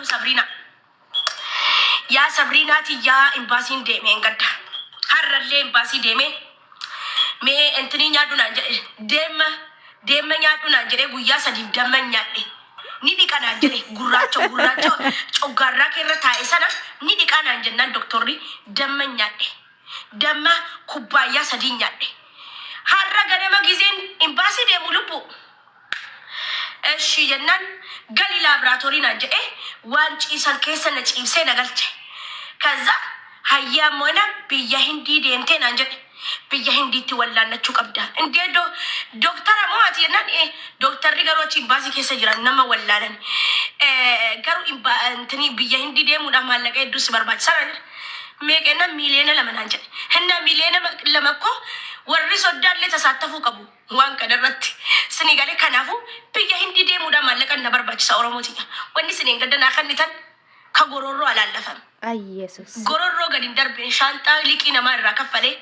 Sabrina. Ya Sabrina ti ya imbasin de me ngada. Harralle imbasi de me. Me entini nyaadu na Dem nyaadu na jere guyya sadi dem nyaadde. Ni di kana jere gurracho chogarra kerra tae sana ni di kana jennan doktorri dem nyaadde. Dem kubaya sadi nyaadde. Harra ganama gizen imbasi de mulupu. Eshi jennan gali laboratory na jere wanci san kesa na chimse na galche. Kaza hayya mona biya hindi de ente na jere. Biya hindi ti wala na chukabda. Inde doktor amati nan doktor rigaro chimbasi kesa jiran nama wala nan. Garu imba antini biya hindi de muda malaga edus barbat saran. Meke na milena lama nan jere. Henna milena lama ko warri soddal le tasattafu kabu. Wan kadarratti. Senegale kanafu biya hindi de muda malaga na barbat sa oromoti. Wani senegada na kanitan kagororo alalafam. Ay Jesus. Gororo gadin darbe shanta liki nama irra kafale.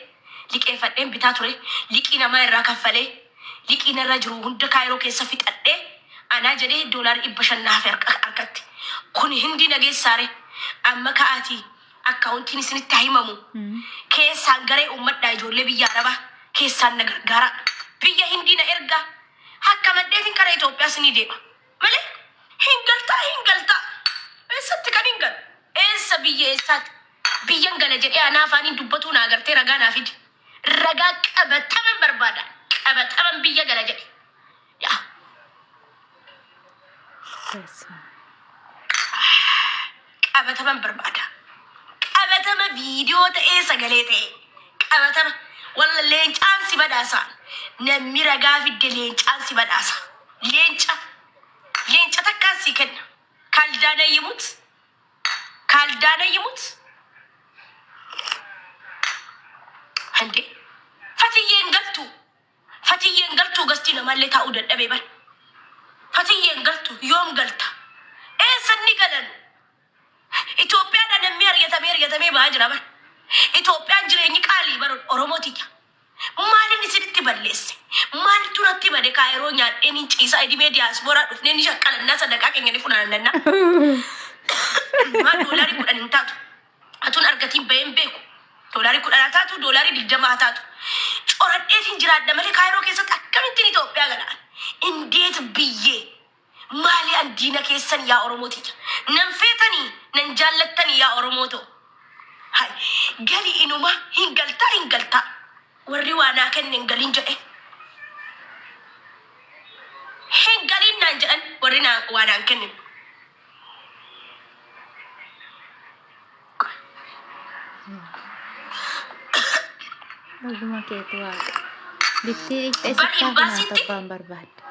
Liki fadden bitatore. Liki nama irra kafale. Liki na rajru hunda kairo keessa fixadhe. Ana jedhe dollar ibashan na hafe arkatti. Kun hindi nage sare. Amma kaati accountin isinitti himamu. Keessaan garee ummadhaa ijoollee biyya araba. Keessaan na gargaara. Biyya hindi na erga. Hakka maddeetiin kara Itoophiyaa sinii deema. Malee hingalta. Eessatti kan hingal. Eessa biyya eessaati. Biyyan gala jedhee anaa afaaniin dubbatu na agartee ragaa naa fidi. Ragaa qabataman barbaada. Qabataman biyya gala jedhe. Yaa. Qabataman barbaada. Qabatama viidiyoo ta'ee sagalee ta'e. Qabatama walla leencaan si badhaasa. Namni ragaa fidde leencaan si badhaasa. Leenca takkaan si kenna. Kaaldaana yimut. Hande. Fatiyyen galtu gasti namallee taa'uu dadhabee bar. Fatiyyen galtu yoom galta. Sanni galan. Itoophiyaan namni argatamee ba'aa jira bar. Itoophiyaan jireenyi qaalii bar Oromootiidha. Maalin isinitti balleesse? Maal turatti bade kaayiroo nyaadheen hin ciisaa idimee diyaasbooraa dhufnee ni shaqqalannaa sadaqaa keenya ni funaanannaa. Maal doolarii 10 hin taatu. Atuun argatiin baheen beeku. Doolarii 10 taatu, doolarii 20 taatu. Coradheetiin jiraadha malee kaayiroo keessatti akkamittiin Itoophiyaa galaan. Indeet biyyee maali andiina keessan yaa Oromootiidha. Nan feetanii nan jaallattanii yaa Oromootoo. Hai gali inuma hin galtaa. Warri waanaa kennen galin jedhe. Hin galin naan jedhan warri waanaan kennen. Baguma keetu waaqa. Bitti dhiqxee sittaa tabbaan barbaadda.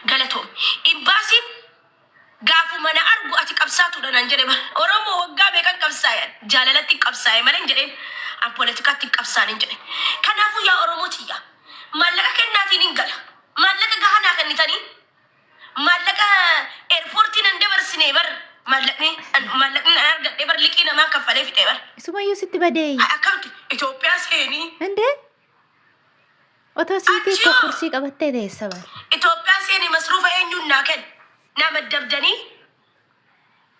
Galatoom. Imbaasin gaafu mana argu ati qabsaatuudha naan jedhe. Oromoo waggaa meeqan qabsaayan jaalalatti qabsaaye malan jedheen. An politikatti qabsaanin jedhe. Kanaafuu yaa Oromootiya. Maallaqa kennaatiin hin gala. Maallaqa gahanaa kennitanii. Maallaqa eerpoortiin an dabarsinee bar. Maallaqni argadhee bar liqii namaa kaffalee fixee bar. Isumayyuu sitti badee. Akkamti Itoophiyaa seenii. Indee? Otoo siitii akka kursii qabattee deessa bar. Itoophiyaa seenii masruufa eenyuun naa kenna. Nama dabdanii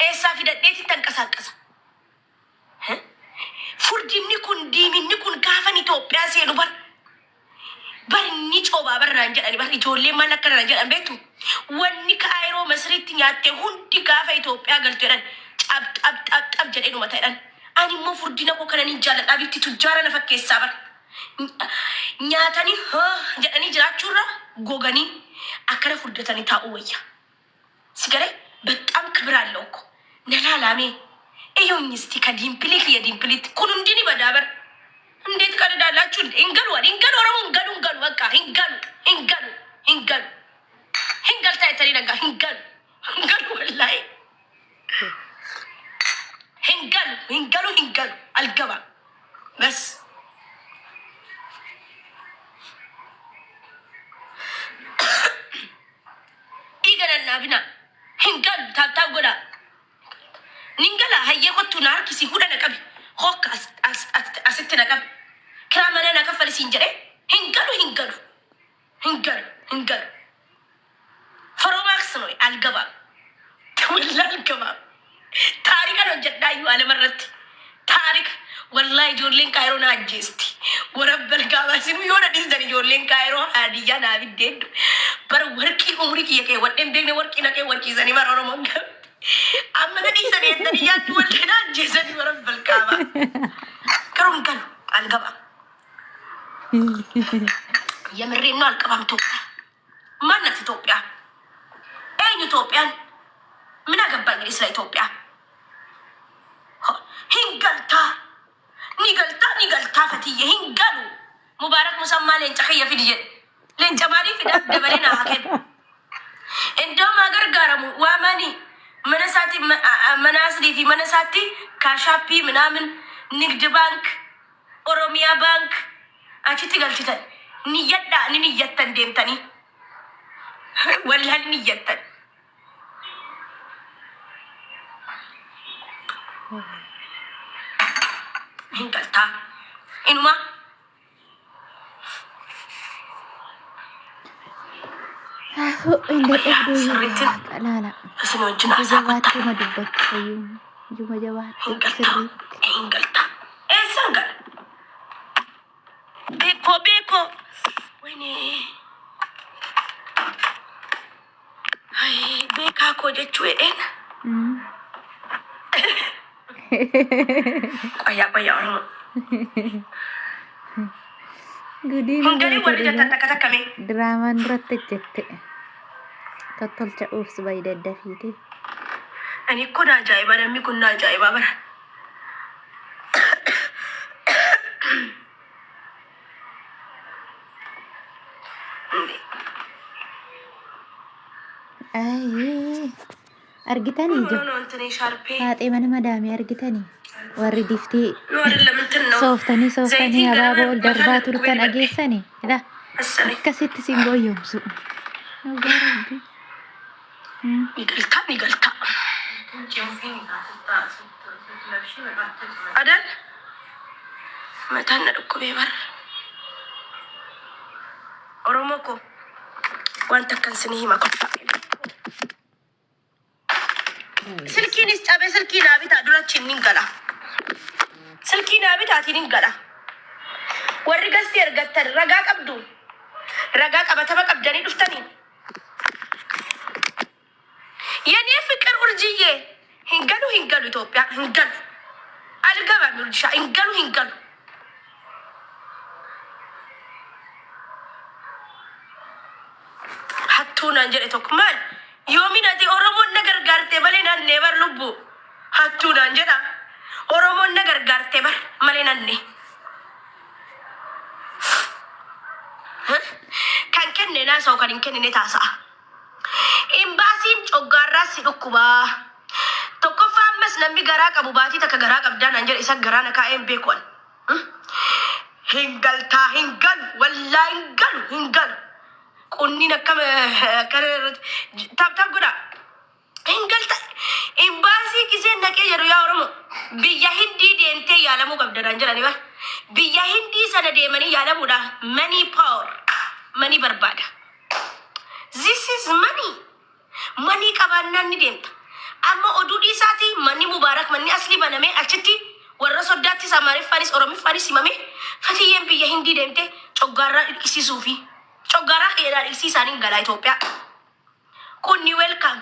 eessaa fidadheetiin tanqasaaqasa. Furdinni kun diiminni kun gaafan Itoophiyaa seenu bar inni coobaa barraan jedhani bar ijoolleen maal akka irra jedhan beektu wanni kaayiroo masriitti nyaattee hundi gaafa Itoophiyaa galtu jedhan xab jedhee dhuma ta'edhan. Ani immoo furdina koo kanan hin jaalladhaa bitti tujjaara na fakkeessaa bar nyaatanii jedhanii jiraachuurra goganii akkana furdatanii taa'uu wayya. Sigalee በጣም ክብር አለው እኮ ነላላሜ ይሁን እስቲ ከዲምፕሊክ የዲምፕሊት ኩኑንዲኒ በዳበር እንዴት ቀልዳላችሁ? እንገሉ ኦሮሞ እንገሉ በቃ እንገሉ ታይተሪ ነጋ እንገሉ ወላሂ እንገሉ አልገባ በስ ይገናና ቢና እንገሉ ታታጎዳ Ningala hayya kottu narkisi huda naqabi hokka asitti naqabi kira mana na kafali sinjere hingalu Foromax no algaba والله الكباب تاريخ أنا جدايو على مرت تاريخ والله جورلين كايرو ناجستي ورب الكاباسين يونا ديزني جورلين كايرو هادي أنا بديد بر وركي عمري كي يكى ودين بيني وركي نكى وركي زني مرة مانجا أما ديزني دني يا تقول لنا جيزني ورب الكابا كرون كانوا الكباب يا مرينا الكباب توبيا ما نتي توبيا أين توبيا من أقبل إسرائيل إثيوبيا هنقلتا نقلتا فتية هنقلو مبارك مسمى لين تخيّة في ديال لين جمالي في داب دبلنا هكذا عندهم أجر قارمو واماني مناساتي مناسدي في مناساتي كاشابي منامن نقد بانك أوروميا بانك أشتي قلتي نيّتا نيّتا ديمتني ولا نيّتا هنقلتا إنما إنه إبدو لا سنو جنا جواتي ما دبت أيوم جوا جواتي سري هنقلتا إيه سنقل بيكو ويني هاي بيكا كو جتشوين قيا Gudi هنقلي ولا جتا تكتا كمي drama nrotejette totolcha ufs bayda dafiti أنا كنا جايبة أنا مي كنا جايبة برا ay argitani jo نو أنتني شاربي faate mana madami argitani warri difti نور إلا من تنو softani ababo darba turtan ageessani la السنة akkasitti singo yomsu rabbi نقلتا أدل متى ندكو بيبر أرومكو وأنت كان سنيه ما كنت سلكي نستأبي سلكي نابي تادولا تشينين غلا سلكي نابي تاتينين غلا ورقا سير غتر رقاق أبدو رقاق أبتبك أبداني دفتانين يعني فكر أرجية هنقلوا إثيوبيا هنقلوا الجبل مرجع هنقلوا حتونا نجري توكمان يومنا دي أورومون نجر غارتي بالينا نيبر لبو حتونا نجرا أورومون نجر غارتي بر مالينا ني كان ناس أو كان نتاسع إمباسين أوغارا سيدوكوبا توكوفا مس نمي غراك أبو باتي تك غراك أبدان أنجر إسا غرانا كاين بيكون هنقل والله هنقل قنينا كم كرر تاب قدا هنقل إمباسي كيسين نكى يرو يا ورمو بيا هندي دينتي يالمو قبل أنجر أنيبا بيا هندي سنة ديماني يالمو دا money power money بربادا this is money kabanan ni deemta amma oduu dhiisaati manni mubaarak manni asli baname achitti warra soddaatti samaariffaanis oromiffaanis himame fatiyyeen biyya hindii deemte coggaarraa dhiqisiisuu fi coggaarraa qeedaa dhiqsiisaaniin galaa Itoophiyaa kunni welcome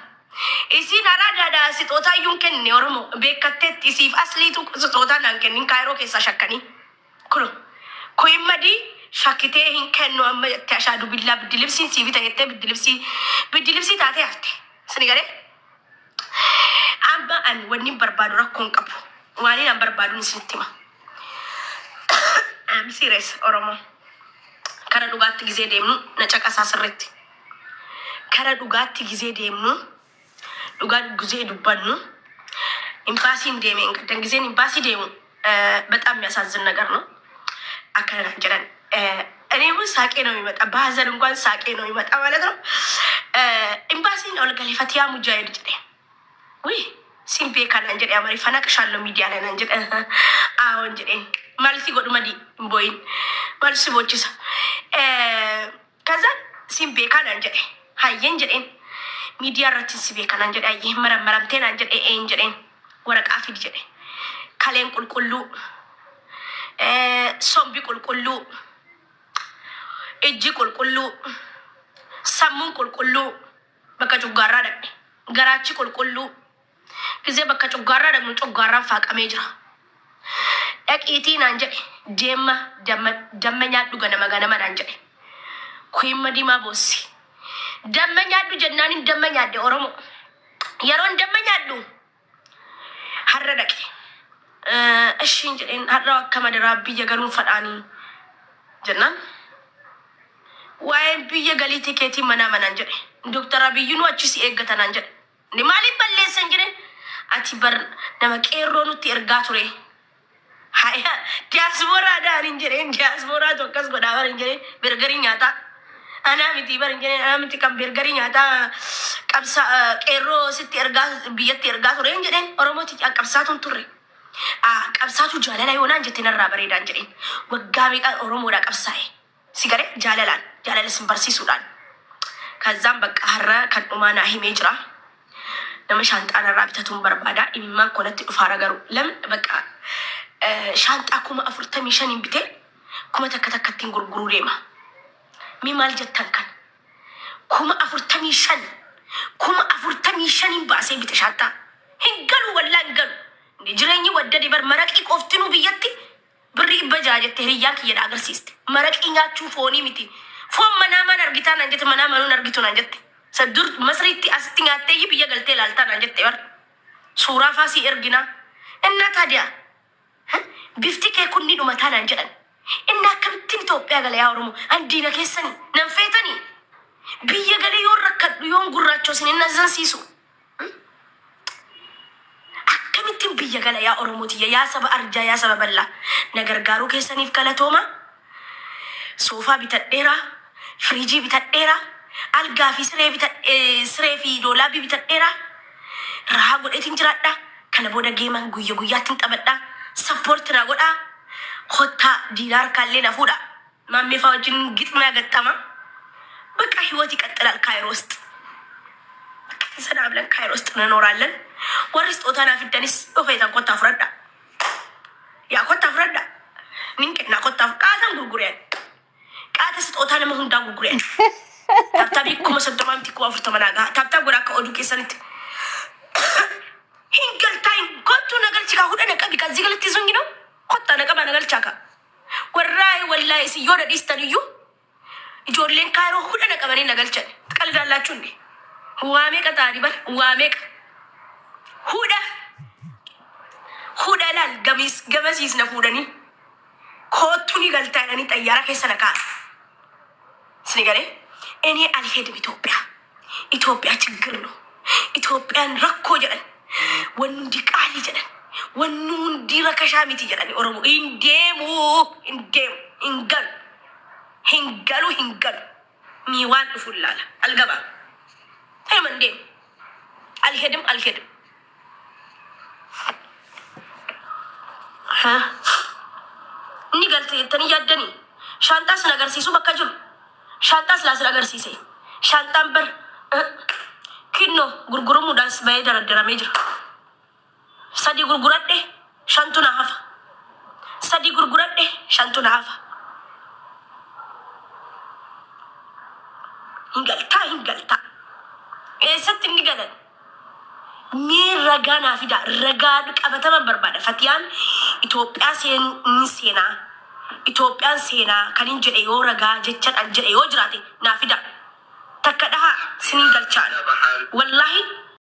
isiin araadaadhaa sixootaa iyyuun kenne oromo beekatteetti isiif asliitu sixootaa naan kennin kaayiroo keessaa shakkanii kuno kuhimmadii shakkitee hin kennu amma jettee ashaadu billaa biddilibsiin sii bita jettee biddilibsii taatee hafte sini galee amma an wanni barbaadu rakkoon qabu waaniin an barbaaduun isinitti hima am serious oromo kara dhugaatti gizee deemnu na caqasaa sirritti kara dhugaatti gizee deemnu dhugaa gizee dubbannu imbaasiin deemeen gaddan gizeen imbaasii deemu በጣም የሚያሳዝን ነገር ነው አከራ ጀራን እኔም ሳቄ ነው የሚመጣ ባዘን እንኳን ሳቄ ነው የሚመጣ ማለት ነው ኤምባሲ ነው ለገሊፈቲያ ሙጃሂድ ጀደ ወይ ሲምፔ ካና እንጀ ያማሪ ፈናቅሻለሁ ሚዲያ ላይ እንጀ አዎ እንጀ ማልሲ ጎድማዲ ቦይን ማልሲ ቦችሳ ከዛ ሲምፔ ካና እንጀ ሃየን ጀደ miidiyaa irratti si beekanan jedhe ayyee marammaramteen an jedhe jedheen waraqaa fidi jedhe kaleen qulqulluu sombi qulqulluu ijji qulqulluu sammuun qulqulluu bakka cuggaarraa dhaqne garaachi qulqulluu gisee bakka cuggaarraa dhaqnu cuggaarraan faaqamee jira dhaqiitii naan jedhe damma nyaadhu ganama naan jedhe kuhimma diimaa boossi damma nyaadhu jennaan hin damma nyaadde Oromoo yeroon damma nyaadhu har'a dhaqe ashiin jedheen har'a akka madaraa biyya garuun fadhaanii jennaan waa'een biyya galii tikeetii manaan jedhe Dr. Abiyyuu achisi eeggatanaan jedhe ni maaliif balleessan jedheen ati bar nama qeerroo nutti ergaa ture haya diyaasbooraa daaniin jedheen diyaasbooraa tokkas godhaa barin jedheen bergarii nyaataa anaa miti barin jedheen anaa miti kan bergarii nyaataa qabsa qeerroo sitti ergaa biyyatti ergaa ture jedheen Oromooti qabsaatuun turre qabsaatu jaalala yoonaan jettee narraa bareedaan jedheen waggaa meeqa Oromoodhaa qabsaa'e sigaree jaalala sin barsiisuudhaan ከዛም በቃ ሀራ ከዱማና ሂሜጅራ ለመሻንጣ ነራ ቢተቱን በርባዳ ኢማን ኮለት ዱፋራ ገሩ ለም በቃ ሻንጣ ኩማ አፍርተ ሚሸን ቢቴ ኩማ ተከተከቲን ጉርጉሩ ዴማ ሚማል ጀተንከን ኩማ አፍርተ ሚሸን ባሴ ቢተ ሻንጣ hingalu walla hingalu jireenyi waddade bar maraqii qoftinu biyyatti birri bajaajette hiriyyaa kiyya agarsiiste maraqii nyaachuu foonii miti foon manaamaan argitaan anjette manaamaan argitu anjette sadur masriitti asitti nyaattee biyya galtee laaltaan anjette bar suuraa faasii ergina inna taadiyaa bifti kee kunni dhumataan an jedhan inna akkamittiin Itoophiyaa gala yaa Oromoo andiina keessanii nan feetanii biyya galee yoon rakkadhu yoon gurraachoo isin hin nazansiisu akkamittiin biyya gala yaa Oromooti yaa saba arjaa yaa saba bal'aa nagargaaruu keessaniif galatooma soofaa bitadheeraa firiijii bitadheeraa algaa fi siree fi doolaabii bitadheeraa rahaa godheetiin jiraadhaa kana booda geeman guyya guyyaattiin taphadhaa sappoorti na godhaa kottaa diinaar kaallee na fuudha maammeefaa wajjin gixmaa gattama በቃ ህይወት ይቀጥላል ካይሮ ውስጥ ሰላም ብለን ካይሮ ውስጥ እንኖራለን ወሪስ ጦታና ፍደንስ ኦፌታን ኮታ ፍረዳ ያ ኮታ ፍረዳ ሚንከና ኮታ ቃታን ጉርጉሪያን ቃተስ ጦታና መሁንዳ ጉርጉሪያን ታብታቢ ኩመ ሰደማም ቲኩ አፍርተ መናጋ ታብታ ጎራ ከኦዱ ከሰንት hingaltain kotu nagal chika huda na kabi kazi galati zungi no kotta na kaba nagal chaka warai wallahi si yoda distaniyu ijoolleen kaayiroo huda na qabanii nagalchan qaldaalaachuu ndi waamee qataari bar waamee huda laal gamasiis na fuudhanii kootu ni galtaadhanii xayyaara keessa na kaa'an sini galee እኔ አልሄድም ኢትዮጵያ ችግር ነው ኢትዮጵያን ረኮ ጀደን ወንዲ ቃል ጀደን ወንዲ ረከሻሚት ጀደን ኦሮሞ እንዴሙ hingalu miwan ufulala algaba hemande alhedim ha ni galte tani yaddani shantas nagar sisu bakajul shantas las nagar sise shantam ber kinno gurgurumu das bay dara mejra sadi gurguradde shantuna hafa hingalta eessatti inni galan mee ragaa fida ragaa qabataman barbaada fatiyaan Itoophiyaan seenaa kan hin jedhe yoo ragaa jechaan jedhe yoo jiraate naa fida